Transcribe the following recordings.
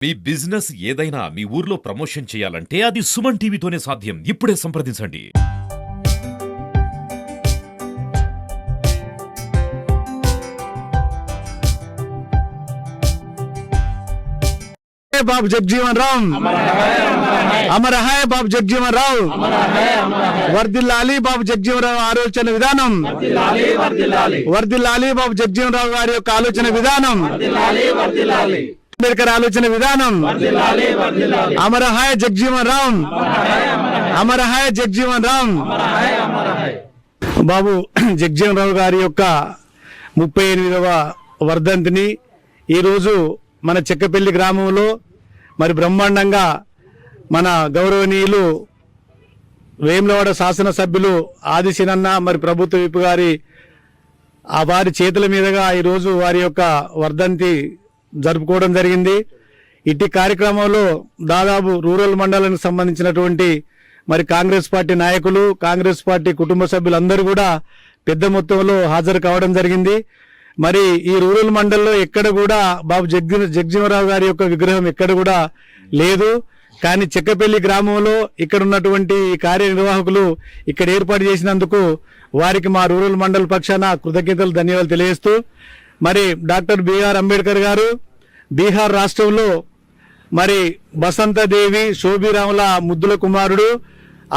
మీ business ఏదైనా మీ ఊర్లో promotion చేయాలంటే అది సుమన్ టీవీతోనే సాధ్యం. ఇప్పుడే సంప్రదించండి. బాబు జగజీవన్ రామ్ అమర హై బాబు జగజీవన్ రావు వర్దిల్లాలి బాబు జగజీవన్ రావు ఆలోచన విధానం వర్దిల్లాలి బాబు జగజీవన్ రావు గారి యొక్క ఆలోచన విధానం అంబేద్కర్ ఆలోచన విధానం అమర హై జగజీవన్ రామ్ అమర హై జగజీవన్ రామ్. బాబు జగజీవన్ రావు గారి యొక్క 38వ వర్ధంతిని ఈరోజు మన చెక్కపల్లి గ్రామంలో మరి బ్రహ్మాండంగా మన గౌరవనీయులు వేములవాడ శాసనసభ్యులు ఆదిశీనన్న మరి ప్రభుత్వ విప్ గారి వారి చేతుల మీదుగా ఈరోజు వారి యొక్క వర్ధంతి జరుపుకోవడం జరిగింది. ఇట్టి కార్యక్రమంలో దాదాపు రూరల్ మండలానికి సంబంధించినటువంటి మరి కాంగ్రెస్ పార్టీ నాయకులు, కాంగ్రెస్ పార్టీ కుటుంబ సభ్యులందరూ కూడా పెద్ద మొత్తంలో హాజరు కావడం జరిగింది. మరి ఈ రూరల్ మండల్లో ఎక్కడ కూడా బాబు జగజీవనరావు గారి యొక్క విగ్రహం ఎక్కడ కూడా లేదు. కానీ చెక్కపల్లి గ్రామంలో ఇక్కడ ఉన్నటువంటి కార్యనిర్వాహకులు ఇక్కడ ఏర్పాటు చేసినందుకు వారికి మా రూరల్ మండల పక్షాన కృతజ్ఞతలు, ధన్యవాదాలు తెలియజేస్తూ, మరి డాక్టర్ బిఆర్ అంబేద్కర్ గారు బీహార్ రాష్ట్రంలో మరి బసంతదేవి శోభిరాముల ముద్దుల కుమారుడు.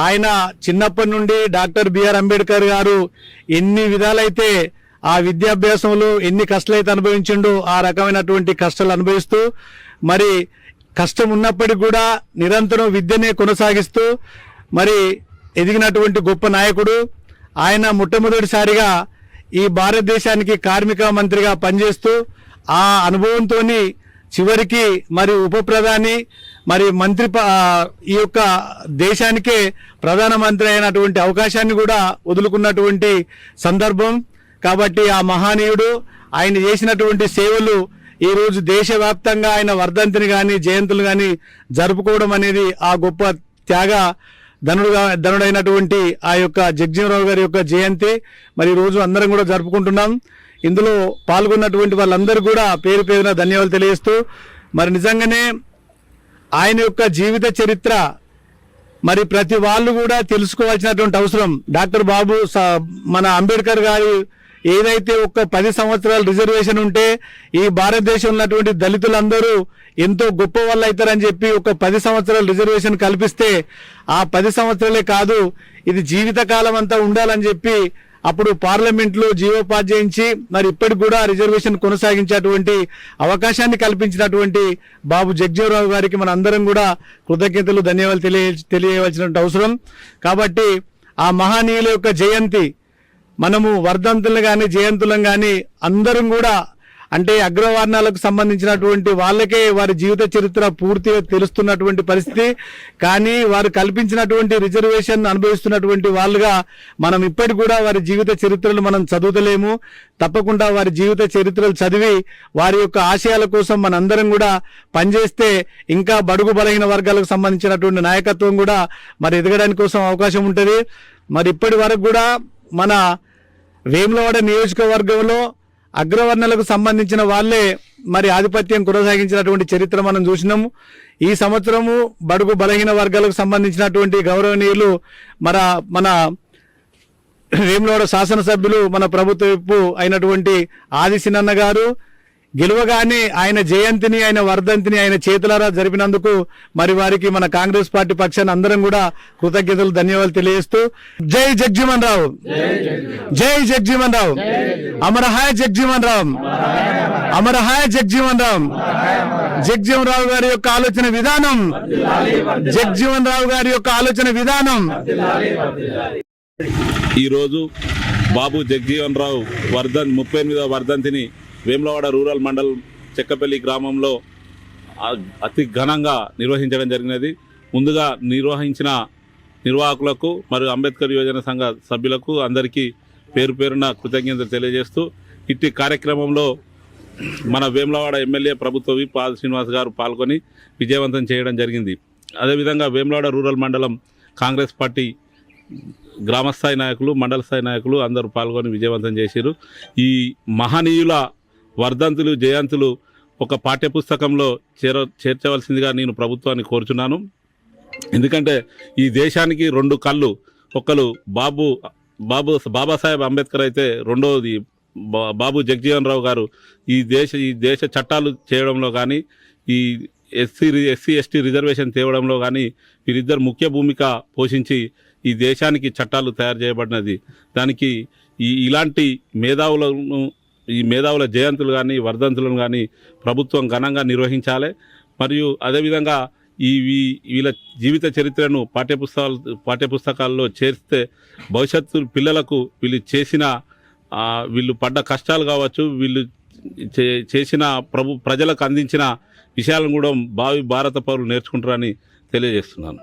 ఆయన చిన్నప్పటి నుండి డాక్టర్ బిఆర్ అంబేద్కర్ గారు ఎన్ని విధాలైతే ఆ విద్యాభ్యాసంలో ఎన్ని కష్టాలైతే అనుభవించిండో ఆ రకమైనటువంటి కష్టాలు అనుభవిస్తూ మరి కష్టం ఉన్నప్పటికీ కూడా నిరంతరం విద్యనే కొనసాగిస్తూ మరి ఎదిగినటువంటి గొప్ప నాయకుడు. ఆయన మొట్టమొదటిసారిగా ఈ భారతదేశానికి కార్మిక మంత్రిగా పనిచేస్తూ ఆ అనుభవంతో చివరికి మరి ఉప ప్రధాని మరి మంత్రి ఈ యొక్క దేశానికే ప్రధానమంత్రి అయినటువంటి అవకాశాన్ని కూడా వదులుకున్నటువంటి సందర్భం. కాబట్టి ఆ మహానీయుడు ఆయన చేసినటువంటి సేవలు ఈరోజు దేశవ్యాప్తంగా ఆయన వర్ధంతిని కానీ జయంతులు కానీ జరుపుకోవడం అనేది ఆ గొప్ప త్యాగ ధనుడైనటువంటి ఆ యొక్క జగజీవనరావు గారి యొక్క జయంతి మరి ఈరోజు అందరం కూడా జరుపుకుంటున్నాం. ఇందులో పాల్గొన్నటువంటి వాళ్ళందరూ కూడా పేరు పేరున ధన్యవాదాలు తెలియజేస్తూ, మరి నిజంగానే ఆయన యొక్క జీవిత చరిత్ర మరి ప్రతి వాళ్ళు కూడా తెలుసుకోవాల్సినటువంటి అవసరం. డాక్టర్ బాబు మన అంబేద్కర్ గారి ఏదైతే ఒక 10 సంవత్సరాల రిజర్వేషన్ ఉంటే ఈ భారతదేశంలో ఉన్నటువంటి దళితులందరూ ఎంతో గొప్ప వాళ్ళు అవుతారని చెప్పి ఒక 10 సంవత్సరాల రిజర్వేషన్ కల్పిస్తే ఆ 10 సంవత్సరాలే కాదు ఇది జీవితకాలం అంతా ఉండాలని చెప్పి అప్పుడు పార్లమెంట్లో జీవో పాస్ చేయించి మరి ఇప్పటికి కూడా రిజర్వేషన్ కొనసాగించేటువంటి అవకాశాన్ని కల్పించినటువంటి బాబు జగజీవనరావు గారికి మన అందరం కూడా కృతజ్ఞతలు, ధన్యవాదాలు తెలియవలసినటువంటి అవసరం. కాబట్టి ఆ మహానీయుల యొక్క జయంతి మనము వర్ధంతులు కానీ జయంతులను కానీ అందరం కూడా అంటే అగ్రవర్ణాలకు సంబంధించినటువంటి వాళ్ళకే వారి జీవిత చరిత్ర పూర్తిగా తెలుస్తున్నటువంటి పరిస్థితి. కానీ వారు కల్పించినటువంటి రిజర్వేషన్ అనుభవిస్తున్నటువంటి వాళ్ళుగా మనం ఇప్పటికి కూడా వారి జీవిత చరిత్రలు మనం చదువుతలేము. తప్పకుండా వారి జీవిత చరిత్రలు చదివి వారి యొక్క ఆశయాల కోసం మనందరం కూడా పనిచేస్తే ఇంకా బడుగు బలహీన వర్గాలకు సంబంధించినటువంటి నాయకత్వం కూడా మరి ఎదగడానికి కోసం అవకాశం ఉంటుంది. మరి ఇప్పటి వరకు కూడా మన వేములవాడ నియోజకవర్గంలో అగ్రవర్ణాలకు సంబంధించిన వాళ్ళే మరి ఆధిపత్యం కొనసాగించినటువంటి చరిత్ర మనం చూసినాము. ఈ సంవత్సరము బడుగు బలహీన వర్గాలకు సంబంధించినటువంటి గౌరవనీయులు మన వేములవాడ శాసనసభ్యులు మన ప్రభుత్వ విప్ అయినటువంటి ఆదిశీనన్న గారు గెలువగానే ఆయన జయంతిని ఆయన వర్ధంతిని ఆయన చేతులారా జరిపినందుకు మరి వారికి మన కాంగ్రెస్ పార్టీ పక్షాన అందరం కూడా కృతజ్ఞతలు, ధన్యవాదాలు తెలియజేస్తూ జై జగజీవన్ రావు, జై జగజీవన్ రావు, అమర హాయ్ జగజీవన్ రామ్, అమర హాయ్ జగజీవన్ రామ్. జగజీవన్ రావు గారి యొక్క ఆలోచన విధానం, జగజీవన్ రావు గారి యొక్క ఆలోచన విధానం. ఈరోజు బాబు జగజీవన్ రావు 38వ వర్ధంతిని వేములవాడ రూరల్ మండలం చెక్కపల్లి గ్రామంలో అతి ఘనంగా నిర్వహించడం జరిగినది. ముందుగా నిర్వహించిన నిర్వాహకులకు మరియు అంబేద్కర్ యువజన సంఘ సభ్యులకు అందరికీ పేరు పేరున కృతజ్ఞతలు తెలియజేస్తూ, ఇట్టి కార్యక్రమంలో మన వేములవాడ ఎమ్మెల్యే ప్రభుత్వ విప్ ఆది శ్రీనివాస్ గారు పాల్గొని విజయవంతం చేయడం జరిగింది. అదేవిధంగా వేములవాడ రూరల్ మండలం కాంగ్రెస్ పార్టీ గ్రామస్థాయి నాయకులు, మండల స్థాయి నాయకులు అందరూ పాల్గొని విజయవంతం చేశారు. ఈ మహనీయుల వర్ధంతులు జయంతులు ఒక పాఠ్యపుస్తకంలో చేర్చవలసిందిగా నేను ప్రభుత్వాన్ని కోరుచున్నాను. ఎందుకంటే ఈ దేశానికి రెండు కళ్ళు, ఒకరు బాబాసాహెబ్ అంబేద్కర్ అయితే రెండవది బాబు జగజీవన్ రావు గారు ఈ దేశ చట్టాలు చేయడంలో కానీ ఈ ఎస్సీ ఎస్టీ రిజర్వేషన్ తేవడంలో కానీ వీరిద్దరు ముఖ్య భూమిక పోషించి ఈ దేశానికి చట్టాలు తయారు చేయబడినది. దానికి ఇలాంటి మేధావుల జయంతులు కానీ వర్ధంతులను కానీ ప్రభుత్వం ఘనంగా నిర్వహించాలి. మరియు అదేవిధంగా వీళ్ళ జీవిత చరిత్రను పాఠ్యపుస్తకాల్లో చేర్స్తే భవిష్యత్తు పిల్లలకు వీళ్ళు పడ్డ కష్టాలు కావచ్చు, వీళ్ళు చేసిన ప్రజలకు అందించిన విషయాలను కూడా భావి భారత పౌరులు నేర్చుకుంటారని తెలియజేస్తున్నాను.